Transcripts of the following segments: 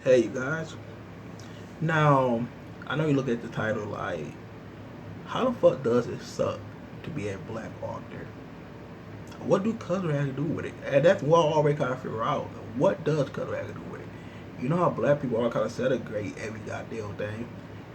Hey, you guys. Now, I know you look at the title like, how the fuck does it suck to be a black author? What do color have to do with it? And that's what I already kind of figure out. What does color have to do with it? You know how black people are kind of celebrate every goddamn thing,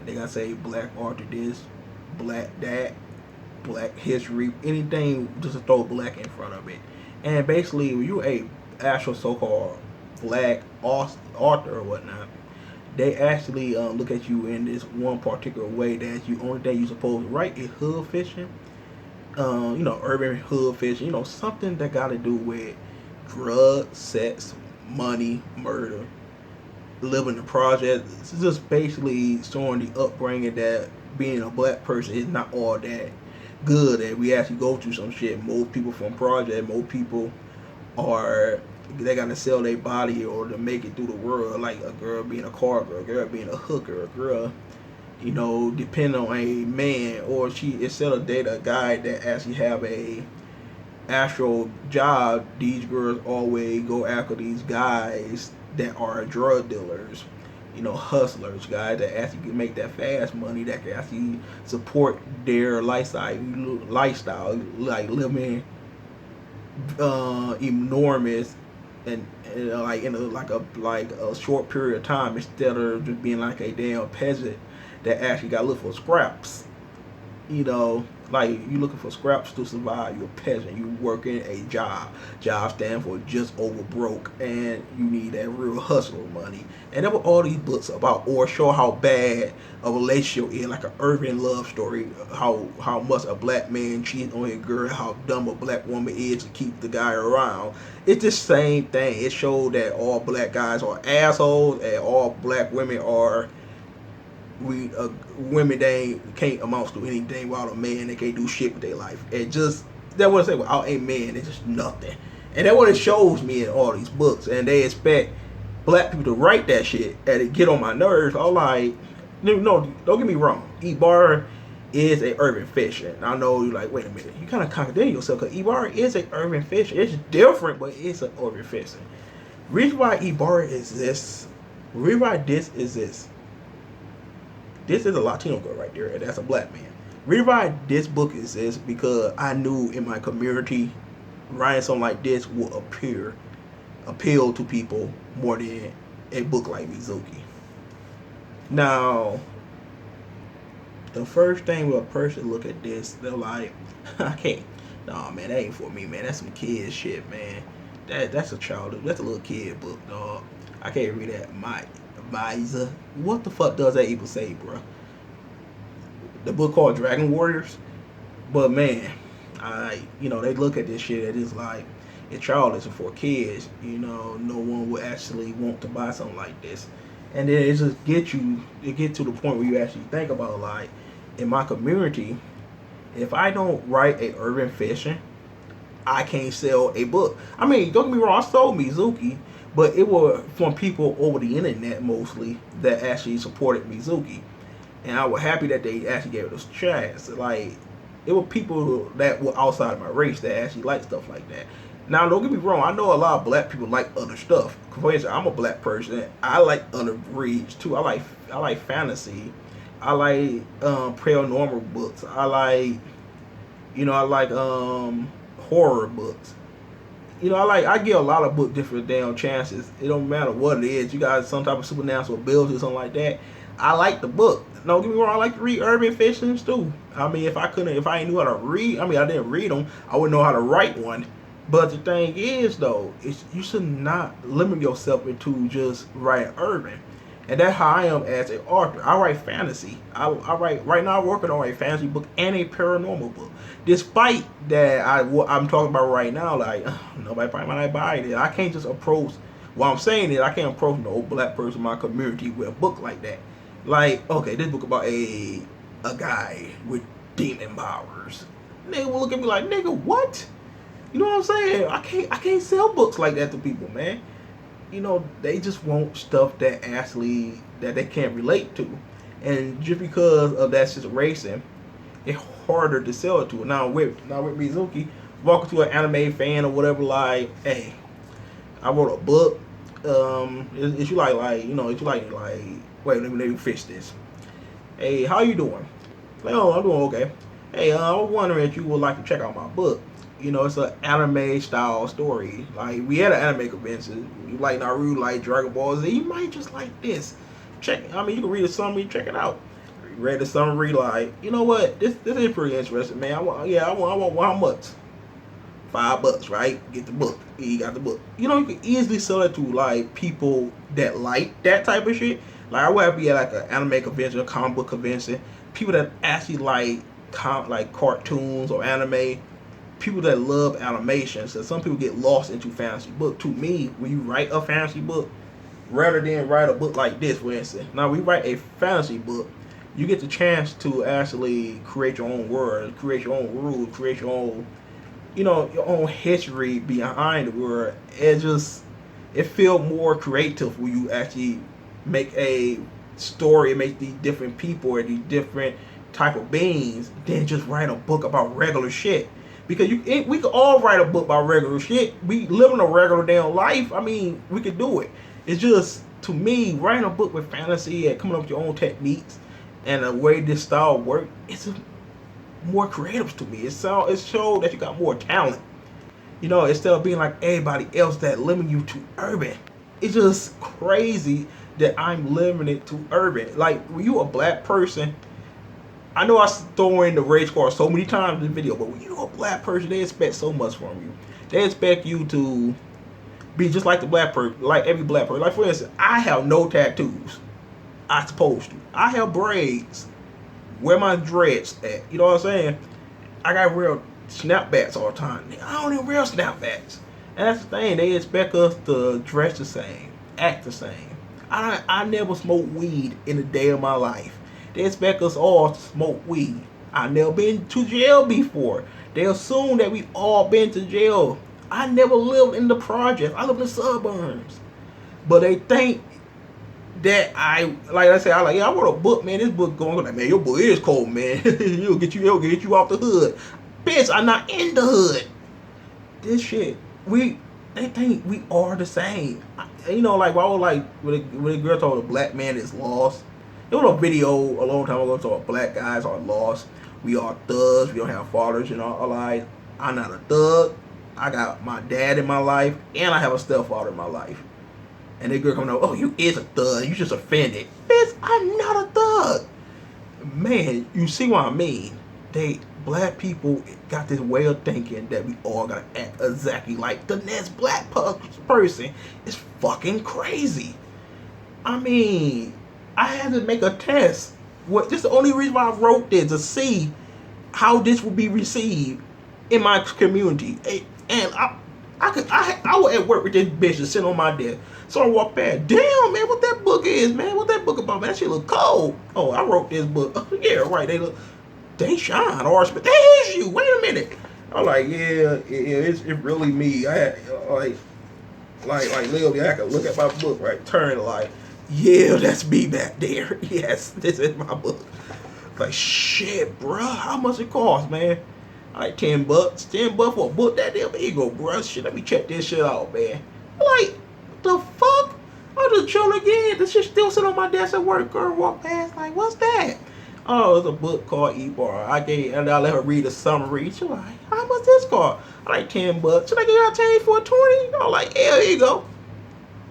and they gotta say black author this, black that, black history, anything just to throw black in front of it. And basically, when you're a actual so-called black author or whatnot, they actually look at you in this one particular way that you only thing you supposed to write is hood fishing, urban hood fishing, something that got to do with drugs, sex, money, murder, living the project. It's just basically showing the upbringing that being a black person is not all that good, and we actually go through some shit. Most people from project, most people are they gotta sell their body or to make it through the world. Like a girl being a car girl, a girl being a hooker, a girl, depending on a man, or she instead of date a guy that actually have a actual job. These girls always go after these guys that are drug dealers, hustlers, guys that actually can make that fast money, that can actually support their lifestyle, like living enormous and like in a short period of time instead of just being like a damn peasant that actually got to look for scraps. Like you looking for scraps to survive. You're a peasant. You working a job. Job stand for just over broke, and you need that real hustle money. And that what all these books about, or show how bad a relationship is, like an urban love story. How much a black man cheats on his girl. How dumb a black woman is to keep the guy around. It's the same thing. It showed that all black guys are assholes, and all black women are women they can't amount to anything without a man. They can't do shit with their life. And just that what I say without a man, it's just nothing. And that's what it shows me in all these books. And they expect black people to write that shit and it get on my nerves. I'm like, no, don't get me wrong. Ibarra is a urban fisher. I know you're like, wait a minute, you kind of contradict yourself because Ibarra is a urban fisher. It's different, but it's an urban fisher. Reason why Ibarra exists, reason why this is this is a Latino girl right there, and that's a black man. Reason why this book exists because I knew in my community writing something like this would appeal to people more than a book like Mizuki. Now, the first thing when a person look at this, they're like, I can't. Nah, man, that ain't for me, man. That's some kid shit, man. That's a child. That's a little kid book, dog. I can't read that. My advisor. What the fuck does that even say, bro? The book called Dragon Warriors. But man, they look at this shit and it's like it's childish for kids. No one would actually want to buy something like this. And then it get to the point where you actually think about like in my community, if I don't write a urban fiction, I can't sell a book. I mean, don't get me wrong, I sold Mizuki, but it was from people over the internet mostly that actually supported Mizuki. And I was happy that they actually gave it a chance. Like, it were people that were outside of my race that actually like stuff like that. Now, don't get me wrong, I know a lot of black people like other stuff. For instance, I'm a black person. I like other breeds too. I like fantasy. I like paranormal books. I like horror books. I give a lot of books different damn chances. It don't matter what it is. You got some type of supernatural ability or something like that. I like the book. Don't get me wrong. I like to read urban fictions too. I mean, if I ain't knew how to read, I mean, I didn't read them. I wouldn't know how to write one. But the thing is, though, you should not limit yourself into just writing urban. And that's how I am as an author. I write fantasy. I write right now. I'm working on a fantasy book and a paranormal book. Despite that, what I'm talking about right now, like nobody probably might not buy it. I can't just approach. What I'm saying is, I can't approach no black person in my community with a book like that. Like, okay, this book about a guy with demon powers. Nigga will look at me like, nigga, what? You know what I'm saying? I can't sell books like that to people, man. They just want stuff that they can't relate to. And just because of that situation, it's harder to sell it to. Now with Mizuki, walking to an anime fan or whatever, like, hey, I wrote a book. Is you like you know, if you like wait, let me fix this. Hey, how you doing? Like, oh, I'm doing okay. Hey, I was wondering if you would like to check out my book. You know, it's an anime style story. Like, we had an anime convention. You like Naruto, like Dragon Ball Z, you might just like this. I mean, you can read a summary, check it out. Read the summary, like, you know what? This is pretty interesting, man. I want how much? $5, right? Get the book. You got the book. You know, you can easily sell it to like people that like that type of shit. Like I would have to be at like an anime convention, a comic book convention. People that actually like cartoons or anime. People that love animation. So some people get lost into fantasy book. To me, when you write a fantasy book, rather than write a book like this, for instance. Now we write a fantasy book. You get the chance to actually create your own world, create your own rules, create your own, you know, your own history behind the word. It feel more creative when you actually make a story, make these different people or these different type of beings, than just write a book about regular shit. Because we could all write a book about regular shit. We live in a regular damn life. I mean, we could do it. It's just, to me, writing a book with fantasy and coming up with your own techniques and the way this style works, it's more creative to me. It shows that you got more talent. You know, instead of being like everybody else that limit you to urban. It's just crazy that I'm limited to urban. Like, when you a black person, I know I throw in the race card so many times in the video, but when you're a black person, they expect so much from you. They expect you to be just like the black person, like every black person. Like, for instance, I have no tattoos. I'm supposed to. I have braids. Where my dreads at? You know what I'm saying? I got real snapbacks all the time. I don't even real snapbacks. And that's the thing. They expect us to dress the same, act the same. I never smoked weed in a day of my life. They expect us all to smoke weed. I never been to jail before. They assume that we all been to jail. I never lived in the projects. I live in the suburbs. But they think that like I said, I want a book, man. This book going like, man, your book is cold, man. it'll get you off the hood. Bitch, I'm not in the hood. This shit, they think we are the same. You know, like, I was like, when a girl told a black man is lost. There was a video a long time ago told black guys are lost. We are thugs. We don't have fathers. You know, like, I'm not a thug. I got my dad in my life, and I have a stepfather in my life. And that girl coming out, oh, you is a thug. You just offended. Bitch, I'm not a thug. Man, you see what I mean? Black people got this way of thinking that we all gotta act exactly like the next black person. It's fucking crazy. I mean, I had to make a test. This is the only reason why I wrote this, to see how this would be received in my community. And I was at work with this bitch and sitting on my desk. So I walked past. Damn, man, what that book is, man? What that book about, man? That shit look cold. Oh, I wrote this book. Yeah, right. They shine. Or that is you. Wait a minute. I'm like, yeah, it's really me. I had like literally, I could look at my book, right? Turn like, yeah, that's me back there. Yes, this is my book. Like, shit, bruh, how much it cost, man? Like $10. $10 for a book that damn ego, bruh. Shit, let me check this shit out, man. Like, the fuck? I just chill again. This shit still sitting on my desk at work. Girl walk past, like, what's that? Oh, it's a book called E-Bar. And I let her read the summary. She like, how much this cost? I like $10. She like, you got change for 20? I'm like, yeah, here you go.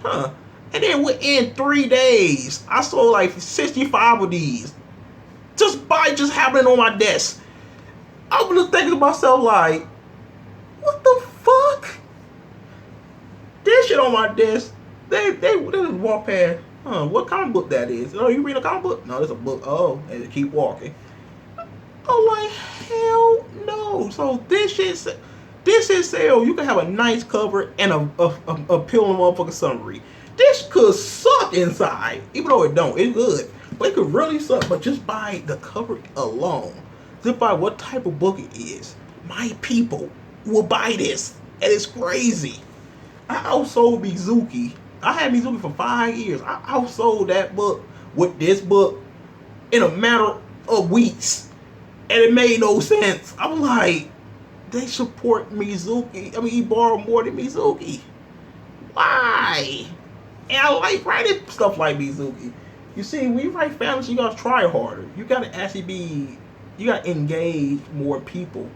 Huh. And then within 3 days, I sold like 65 of these. Just by just having it on my desk. I was just thinking to myself like, what the fuck? This shit on my desk. They just walk past. Huh, what comic book that is? Oh, you read a comic book? No, it's a book. Oh, and keep walking. I'm like, hell no. So this shit sell. You can have a nice cover and a peeling motherfucking summary. This could suck inside, even though it don't. It's good, but it could really suck. But just by the cover alone, just by what type of book it is, my people will buy this, and it's crazy. I outsold Mizuki. I had Mizuki for 5 years. I outsold that book with this book in a matter of weeks, and it made no sense. I was like, they support Mizuki. I mean, he borrowed more than Mizuki. Why? And I like writing stuff like Mizuki. You see, when you write fantasy, you gotta try harder. You gotta actually you gotta engage more people.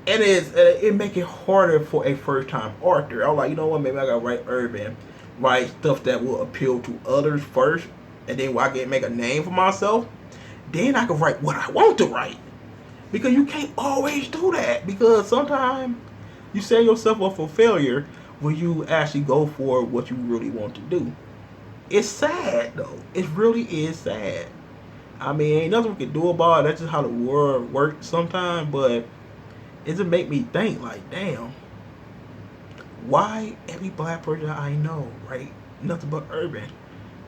And it make it harder for a first time author. I was like, you know what, maybe I gotta write urban, write stuff that will appeal to others first, and then when I can make a name for myself, then I can write what I want to write. Because you can't always do that. Because sometimes you set yourself up for failure when you actually go for what you really want to do. It's sad though. It really is sad. I mean, ain't nothing we can do about it. That's just how the world works sometimes. But it just make me think like, damn, why every black person I know write nothing but urban?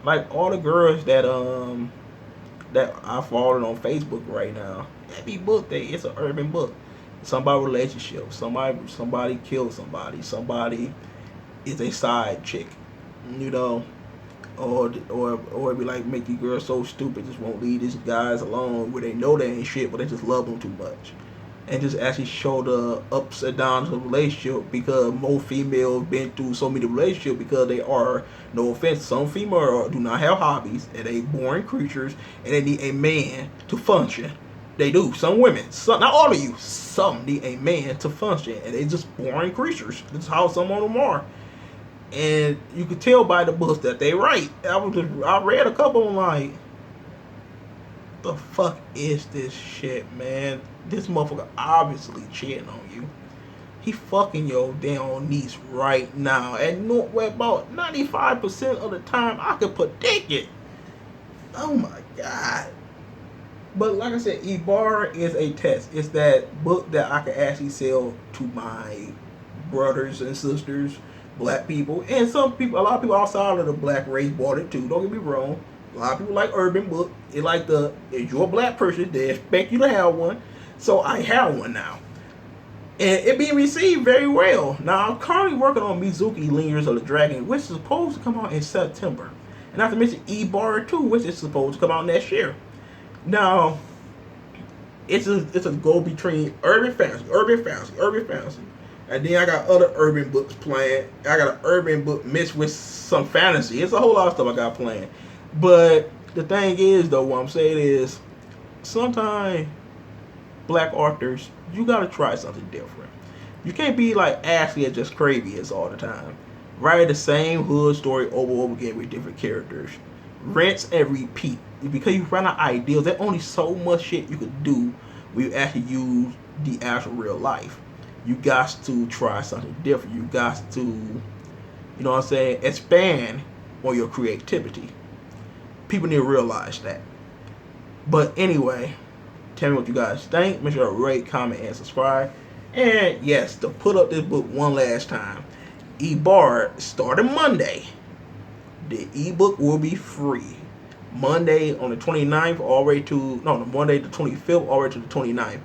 Like all the girls that I following on Facebook right now, every book it's an urban book. Somebody relationship, somebody killed somebody is a side chick, you know, or it be like make these girls so stupid just won't leave these guys alone where they know they ain't shit but they just love them too much. And just actually show the ups and downs of the relationship because most females been through so many relationships because they are, no offense, some females do not have hobbies and they boring creatures and they need a man to function. They do. Some women, some, not all of you, some need a man to function and they just boring creatures. That's how some of them are. And you can tell by the books that they write. I read a couple of them like, the fuck is this shit, man? This motherfucker obviously cheating on you. He fucking your damn niece right now. And no, about 95% of the time, I could predict it. Oh my god. But like I said, Ibarra is a test. It's that book that I can actually sell to my brothers and sisters, black people, and some people, a lot of people outside of the black race bought it too. Don't get me wrong. A lot of people like urban book. It like if you're a black person, they expect you to have one. So I have one now. And it being received very well. Now I'm currently working on Mizuki Lingers of the Dragon, which is supposed to come out in September. And not to mention E-Bar 2, which is supposed to come out next year. Now, it's a go between urban fantasy. And then I got other urban books planned. I got an urban book mixed with some fantasy. It's a whole lot of stuff I got planned. But the thing is, though, what I'm saying is, sometimes black authors, you gotta try something different. You can't be like Ashley or just Cravius all the time. Write the same hood story over and over again with different characters. Rinse and repeat. Because you run out of ideas, there's only so much shit you could do when you actually use the actual real life. You got to try something different. You got to, you know what I'm saying, expand on your creativity. People need to realize that. But anyway, tell me what you guys think. Make sure to rate, comment, and subscribe. And yes, to put up this book one last time, E-Bar starting Monday. The ebook will be free. Monday on the 29th all the way to, no, Monday the 25th all the way to the 29th.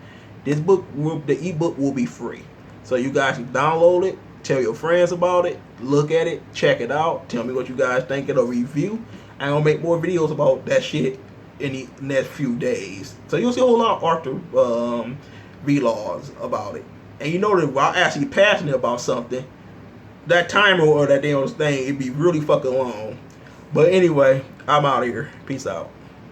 This book, the ebook will be free. So you guys can download it, tell your friends about it, look at it, check it out, tell me what you guys think of the review. I'm going to make more videos about that shit in the next few days. So you'll see a whole lot of Arthur vlogs about it. And you know that while I'm actually passionate about something, that timer or that damn thing, it'd be really fucking long. But anyway, I'm out of here. Peace out.